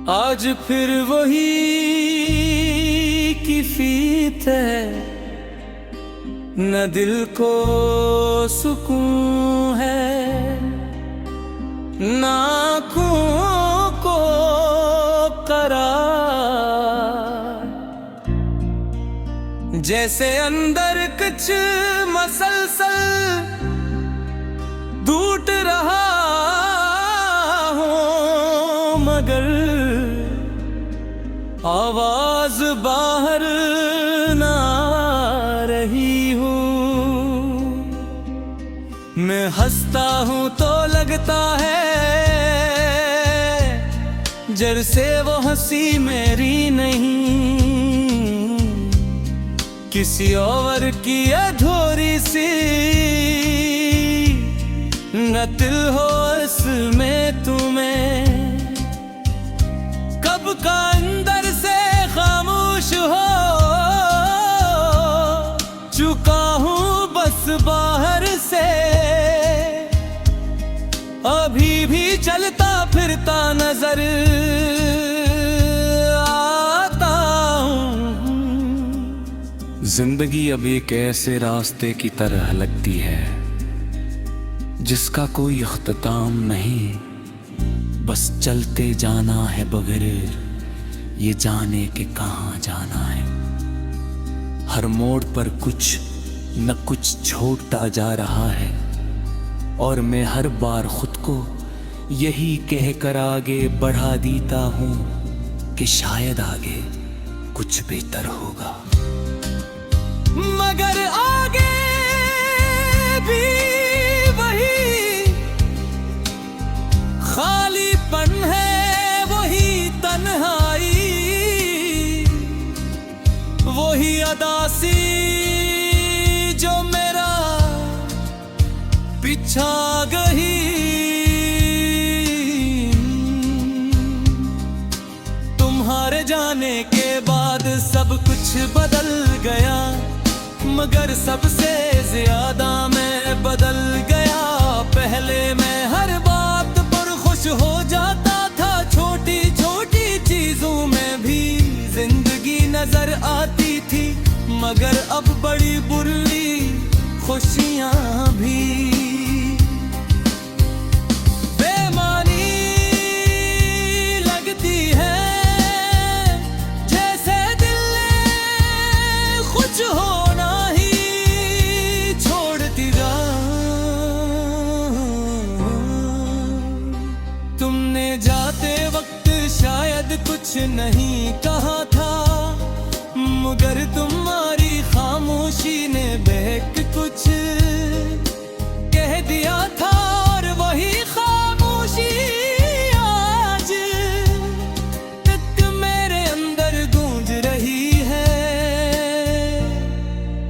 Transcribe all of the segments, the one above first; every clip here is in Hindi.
आज फिर वही की फीत है, न दिल को सुकून है, न आँखों को करार। जैसे अंदर कुछ मसलसल टूट रहा हो, मगर आवाज बाहर ना आ रही हूँ। मैं हंसता हूँ तो लगता है जैसे वो हंसी मेरी नहीं, किसी और की अधूरी सी न दिल हो इसमें तुम्हें। कब का अंदर से खामोश हो चुका हूँ बस बाहर से, अभी भी चलता फिरता नजर आता हूँ। जिंदगी अब एक ऐसे रास्ते की तरह लगती है जिसका कोई अख्ताम नहीं, बस चलते जाना है बगैर ये जाने के कहाँ जाना है। हर मोड़ पर कुछ न कुछ छोड़ता जा रहा है, और मैं हर बार खुद को यही कहकर आगे बढ़ा देता हूँ कि शायद आगे कुछ बेहतर होगा। मगर आगे भी खालीपन है, वही तन्हाई, वही अदासी जो मेरा पीछा गई। तुम्हारे जाने के बाद सब कुछ बदल गया, मगर सबसे ज्यादा मैं बदल गया। पहले मैं हर बात हो जाता था, छोटी छोटी चीजों में भी जिंदगी नजर आती थी, मगर अब बड़ी बुरी खुशियां भी बेमानी लगती है, जैसे दिल ने कुछ होना ही छोड़ दिया। तुमने जाते वक्त शायद कुछ नहीं कहा था, मगर तुम्हारी खामोशी ने बहक कुछ कह दिया था, और वही खामोशी आज तक मेरे अंदर गूंज रही है।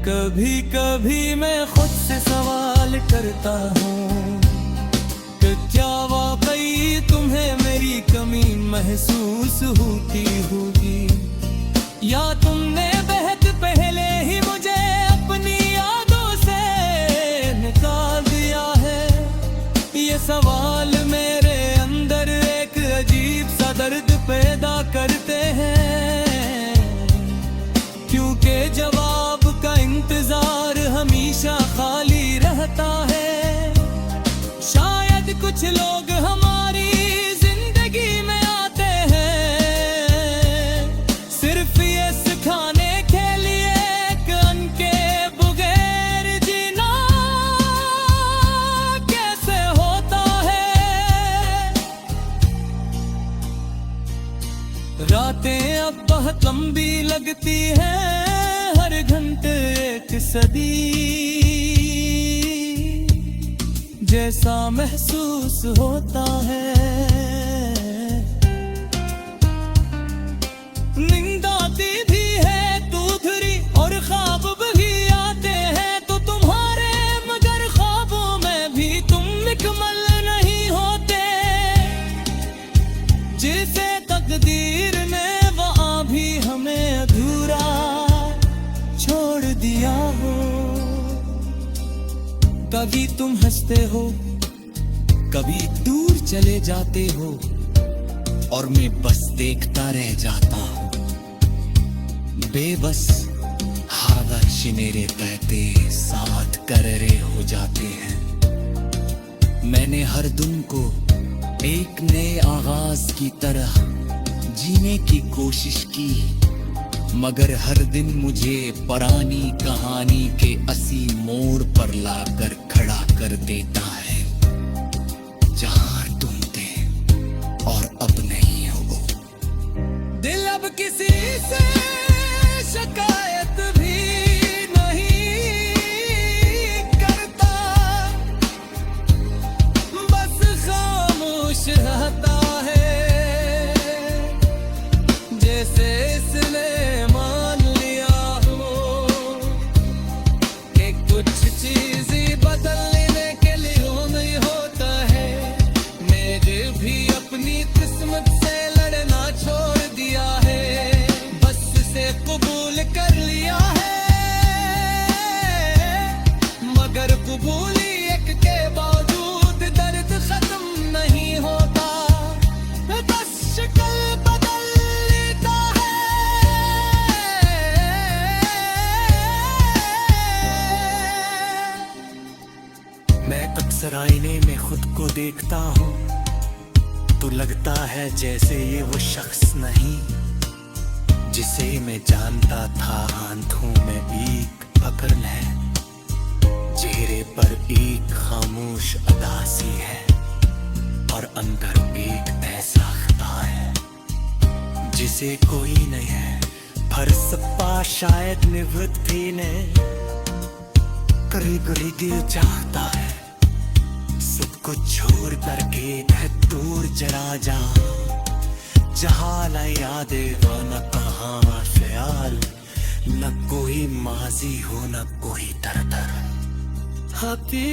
कभी कभी मैं खुद से सवाल करता हूँ कि क्या वाकई तुम्हें मेरी कमी महसूस होती होगी, या तुमने बेहद पहले ही मुझे अपनी यादों से निकाल दिया है। ये सवाल मेरे अंदर एक अजीब सा दर्द पैदा करते हैं, क्योंकि जवाब का इंतजार हमेशा खाली रहता है। शायद कुछ लोग हमारी जिंदगी में आते हैं सिर्फ ये सिखाने के लिए कि उनके बगैर जीना कैसे होता है। रातें अब बहुत लंबी लगती हैं, हर घंटे एक सदी जैसा महसूस होता है। नींद आती भी है तो धुरी, और ख्वाब भी आते हैं तो तुम्हारे, मगर ख्वाबों में भी तुम मुकम्मल नहीं होते। जिसे तकदीर ने वहाँ भी हमें अधूरा छोड़ दिया हो। कभी तुम हंसते हो, कभी दूर चले जाते हो, और मैं बस देखता रह जाता हूँ बेबस। हवा मेरे बहते साथ कररे हो जाते हैं। मैंने हर दिन को एक नए आगाज की तरह जीने की कोशिश की, मगर हर दिन मुझे पुरानी कहानी के असी मोड़ पर लाकर खड़ा कर देता है, जहां तुम थे और अब नहीं हो। दिल अब किसी से शिकायत भी नहीं करता, बस खामोश रहता है, जैसे इसने मान लिया हो कि कुछ चीजें बदलने के लिए नहीं होता है। मेरे भी अपनी किस्मत से लड़ना छोड़ दिया है, बस से कबूल कर लिया है, मगर कबूलियत के बावजूद दर्द खत्म नहीं होता, बस शक्ल बदल लेता है। मैं अक्सर आईने में खुद को देखता हूँ तो लगता है जैसे ये वो शख्स नहीं जिसे मैं जानता था। आंखों में एक पकड़ है, चेहरे पर एक खामोश अदासी है, और अंदर एक ऐसा खता है जिसे कोई नहीं है, पर सपा शायद निभृत भी नहीं। करी करी दिल चाहता है सब कुछ छोड़ करके दूर जरा जा, जहाँ न यादें हो न कहाँ ख्याल, न कोई माजी हो न कोई दर्द। हाथी